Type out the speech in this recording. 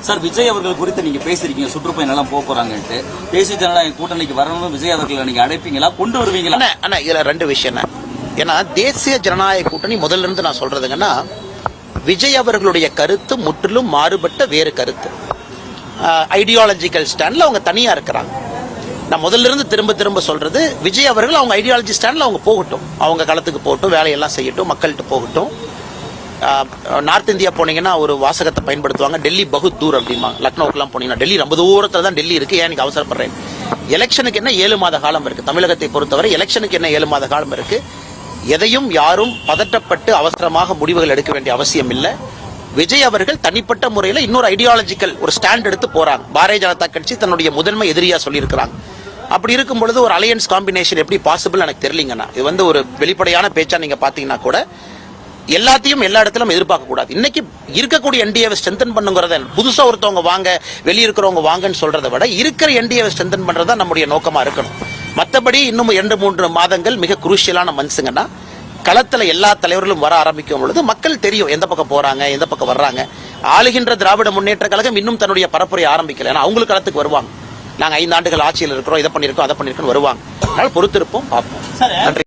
Sir, Vijay அவர்கள் குறித்து நீங்க பேசிருக்கீங்க, சுற்றுப்பயணம் எல்லாம் போறாங்கன்ட்டு. தேசிய ஜனநாயக கூட்டணிக்கு வரணும் விஜய் அவர்களை நீங்க அழைப்பீங்களா, கொண்டு வருவீங்களா? அண்ணா இதுல ரெண்டு விஷயம். ஏன்னா தேசிய ஜனநாயக கூட்டணி முதல்ல இருந்து நான் சொல்றதுங்கன்னா, விஜய் அவர்களுடைய கருத்து முற்றிலும் மாறுபட்ட வேறு கருத்து. ஐடியாலஜிக்கல் ஸ்டாண்ட்ல அவங்க தனியா இருக்கிறாங்க. நான் முதல்ல இருந்து திரும்ப திரும்ப சொல்றது, விஜய் அவர்கள் அவங்க ஐடியாலஜி ஸ்டாண்ட்ல அவங்க போகட்டும், அவங்க களத்துக்கு போகட்டும், வேலையெல்லாம் செய்யட்டும், மக்கள்கிட்ட போகட்டும். நார்த் இந்தியா போனீங்கன்னா ஒரு வாசகத்தை பயன்படுத்துவாங்க, டெல்லி பகுத் தூர் அப்படிமா. லக்னோக்கெல்லாம் போனீங்கன்னா டெல்லி ரொம்ப தூரத்தில் தான் டெல்லி இருக்கு. ஏன் நீங்க அவசரப்படுறேன்? எலெக்ஷனுக்கு என்ன 7 மாத காலம் இருக்கு. தமிழகத்தை பொறுத்தவரை எலெக்ஷனுக்கு என்ன 7 மாத காலம் இருக்கு. எதையும் யாரும் பதட்டப்பட்டு அவசரமாக முடிவுகள் எடுக்க வேண்டிய அவசியம் இல்லை. விஜய் அவர்கள் தனிப்பட்ட முறையில் இன்னொரு ஐடியாலஜிக்கல் ஒரு ஸ்டாண்ட் எடுத்து போறாங்க. பாரதிய ஜனதா கட்சி தன்னுடைய முதன்மை எதிரியா சொல்லியிருக்கிறாங்க. அப்படி இருக்கும் பொழுது ஒரு அலையன்ஸ் காம்பினேஷன் எப்படி பாசிபிள் எனக்கு தெரியலங்கண்ணா. இது ஒரு வெளிப்படையான பேச்சா நீங்க பாத்தீங்கன்னா கூட எல்லாத்தையும் எல்லா இடத்திலும் எதிர்பார்க்க கூடாது. இன்னைக்கு இருக்கக்கூடிய என்டிஏவை ஸ்ட்ரென்தன் பண்ணுங்கிறத, புதுசா ஒருத்தவங்க வாங்க வெளியிருக்கிறவங்க வாங்கன்னு சொல்றதை விட இருக்கிற என்டிஏவை ஸ்ட்ரென்தன் பண்றதா நம்முடைய நோக்கமா இருக்கணும். மற்றபடி இன்னும் 2-3 மாதங்கள் மிக குரூஷியலான மந்த்ஸுங்கன்னா, களத்துல எல்லா தலைவர்களும் வர ஆரம்பிக்கும் பொழுது மக்கள் தெரியும் எந்த பக்கம் போறாங்க, எந்த பக்கம் வர்றாங்க. ஆளுகின்ற திராவிட முன்னேற்ற கழகம் இன்னும் தன்னுடைய பரப்புரை ஆரம்பிக்கல. ஏன்னா அவங்களுக்கு களத்துக்கு வருவாங்க. நாங்க 5 ஆண்டுகள் ஆட்சியில் இருக்கிறோம், இதை பண்ணிருக்கோம், அதை பண்ணிருக்கோம் வருவாங்க. அதனால பொறுத்திருப்போம், பார்ப்போம். நன்றி.